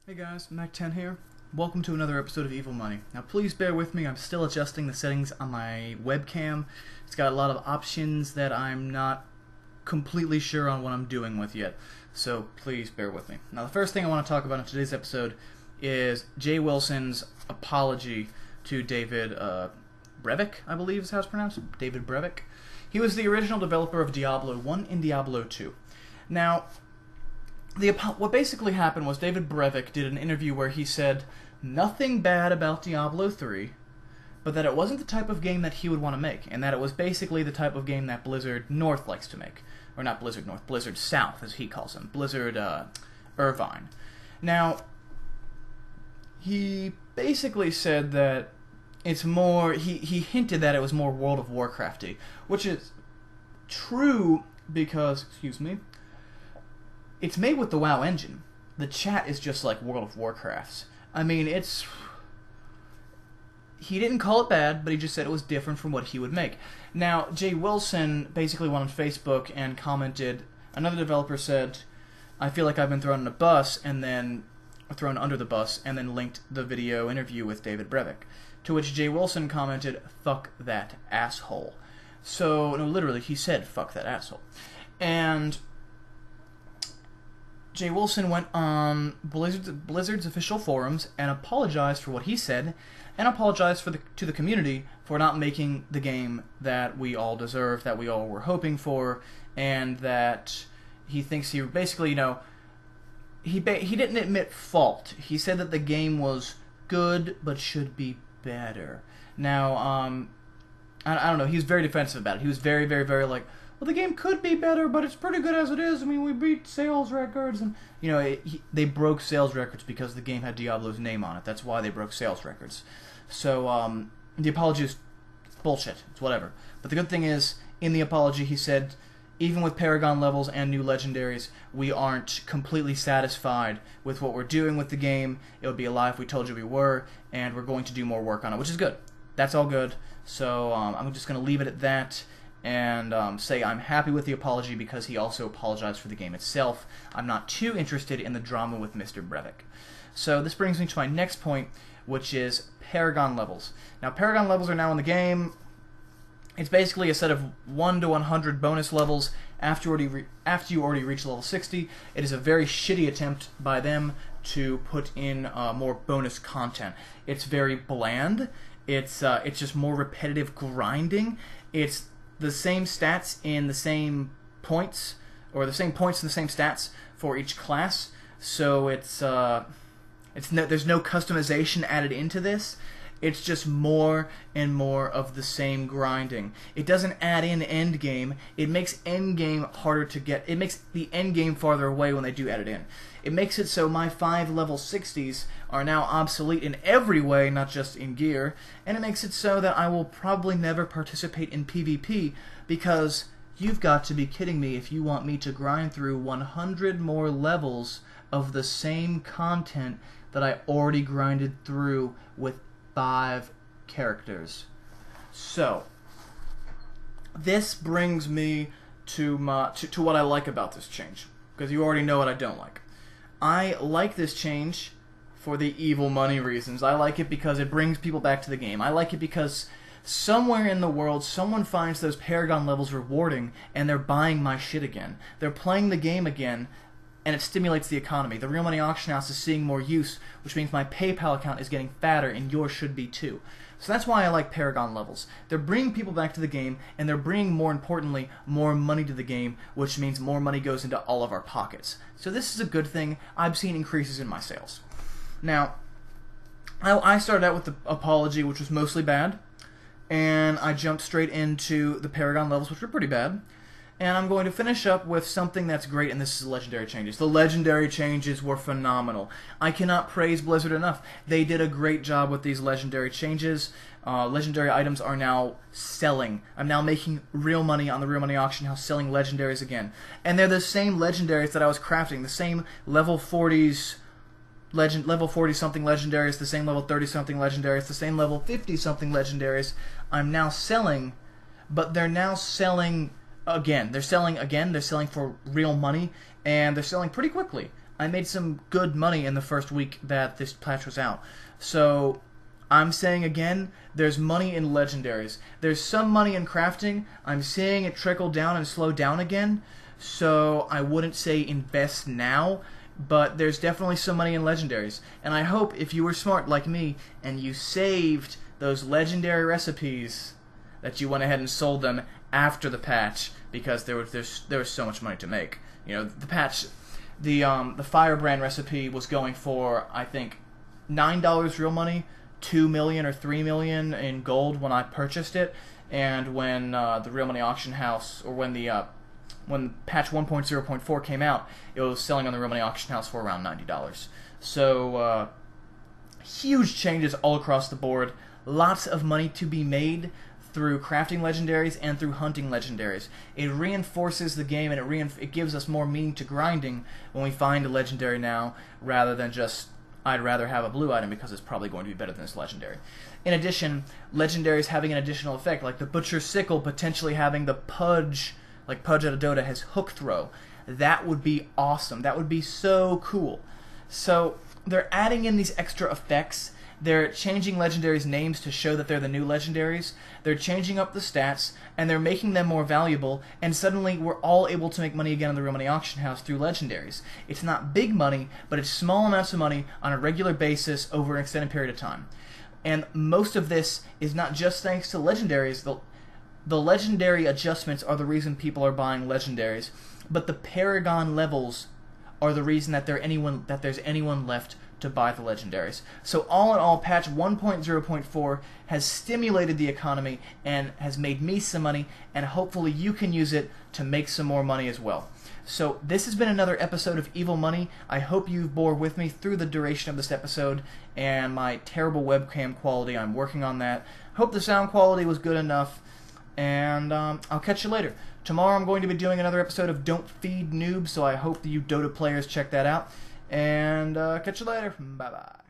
Hey guys, MackTen here. Welcome to another episode of Evil Money. Now please bear with me, I'm still adjusting the settings on my webcam. It's got a lot of options that I'm not completely sure on what I'm doing with yet, so please bear with me. Now the first thing I want to talk about in today's episode is Jay Wilson's apology to David Brevik, I believe is how it's pronounced. David Brevik. He was the original developer of Diablo 1 and Diablo 2. Now, what basically happened was David Brevik did an interview where he said nothing bad about Diablo 3, but that it wasn't the type of game that he would want to make, and that it was basically the type of game that Blizzard North likes to make. Or not Blizzard North, Blizzard South, as he calls them. Blizzard Irvine. Now, he basically said that it's more, he hinted that it was more World of Warcraft-y, which is true because, excuse me, it's made with the WoW engine. The chat is just like World of Warcraft's. I mean, he didn't call it bad, but he just said it was different from what he would make. Now, Jay Wilson basically went on Facebook and commented, another developer said, I feel like I've been thrown in a bus, and then thrown under the bus, and then linked the video interview with David Brevik. To which Jay Wilson commented, fuck that asshole. So, no, literally, he said, fuck that asshole. And Jay Wilson went on Blizzard's official forums and apologized for what he said, and apologized to the community for not making the game that we all deserve, that we all were hoping for, and that he thinks he basically, he didn't admit fault. He said that the game was good, but should be better. Now, I don't know, he was very defensive about it. He was very, very, very like, well, the game could be better, but it's pretty good as it is. I mean, we beat sales records, and they broke sales records because the game had Diablo's name on it. That's why they broke sales records. So the apology is bullshit. It's whatever. But the good thing is, in the apology, he said, even with Paragon levels and new Legendaries, we aren't completely satisfied with what we're doing with the game. It would be a lie if we told you we were, and we're going to do more work on it, which is good. That's all good. So I'm just going to leave it at that. And say I'm happy with the apology because he also apologized for the game itself. I'm not too interested in the drama with Mr. Brevik. So this brings me to my next point, which is Paragon levels. Now, Paragon levels are now in the game. It's basically a set of 1 to 100 bonus levels after you already reach level 60. It is a very shitty attempt by them to put in more bonus content. It's very bland. It's just more repetitive grinding. It's the same stats in the same points, or the same points and the same stats for each class. So there's no customization added into this. It's just more and more of the same grinding. It doesn't add in end game. It makes end game harder to get. It makes the end game farther away when they do add it in. It makes it so my 5 level 60s are now obsolete in every way, not just in gear, and it makes it so that I will probably never participate in PvP because you've got to be kidding me if you want me to grind through 100 more levels of the same content that I already grinded through with 5 characters. So this brings me to what I like about this change, because you already know what I don't like. I like this change for the evil money reasons. I like it because it brings people back to the game. I like it because somewhere in the world someone finds those Paragon levels rewarding and they're buying my shit again. They're playing the game again, and it stimulates the economy. The real money auction house is seeing more use, which means my PayPal account is getting fatter, and yours should be too. So that's why I like Paragon levels. They're bringing people back to the game, and they're bringing, more importantly, more money to the game, which means more money goes into all of our pockets. So this is a good thing. I've seen increases in my sales. Now, I started out with the apology, which was mostly bad, and I jumped straight into the Paragon levels, which were pretty bad. And I'm going to finish up with something that's great, and this is Legendary changes. The Legendary changes were phenomenal. I cannot praise Blizzard enough. They did a great job with these Legendary changes. Legendary items are now selling. I'm now making real money on the Real Money Auction House selling Legendaries again. And they're the same Legendaries that I was crafting, the same level 40s, level 40-something Legendaries, the same level 30-something Legendaries, the same level 50-something Legendaries I'm now selling, but they're now selling again. They're selling for real money, and they're selling pretty quickly. I made some good money in the first week that this patch was out. So I'm saying again, there's money in Legendaries. There's some money in crafting. I'm seeing it trickle down and slow down again. So I wouldn't say invest now, but there's definitely some money in Legendaries. And I hope if you were smart like me and you saved those Legendary recipes, that you went ahead and sold them after the patch, because there was so much money to make. You know, the patch, the Firebrand recipe was going for, I think, $9 real money, 2 million or 3 million in gold when I purchased it, and when the Real Money Auction House, or when patch 1.0.4 came out, it was selling on the Real Money Auction House for around $90. So huge changes all across the board. Lots of money to be made through crafting Legendaries and through hunting Legendaries. It reinforces the game, and it gives us more meaning to grinding when we find a Legendary now, rather than just, I'd rather have a blue item because it's probably going to be better than this Legendary. In addition, Legendaries having an additional effect, like the Butcher's Sickle potentially having the Pudge, like Pudge out of Dota has Hook Throw. That would be awesome. That would be so cool. So they're adding in these extra effects. They're changing Legendaries' names to show that they're the new Legendaries. They're changing up the stats, and they're making them more valuable, and suddenly we're all able to make money again in the Real Money Auction House through Legendaries. It's not big money, but it's small amounts of money on a regular basis over an extended period of time. And most of this is not just thanks to Legendaries. The Legendary adjustments are the reason people are buying Legendaries, but the Paragon levels are the reason that there's anyone left to buy the Legendaries. So all in all, patch 1.0.4 has stimulated the economy and has made me some money, and hopefully you can use it to make some more money as well. So this has been another episode of Evil Money. I hope you bore with me through the duration of this episode and my terrible webcam quality. I'm working on that. Hope the sound quality was good enough, and I'll catch you later. Tomorrow I'm going to be doing another episode of Don't Feed Noobs, so I hope you Dota players check that out. And catch you later. Bye-bye.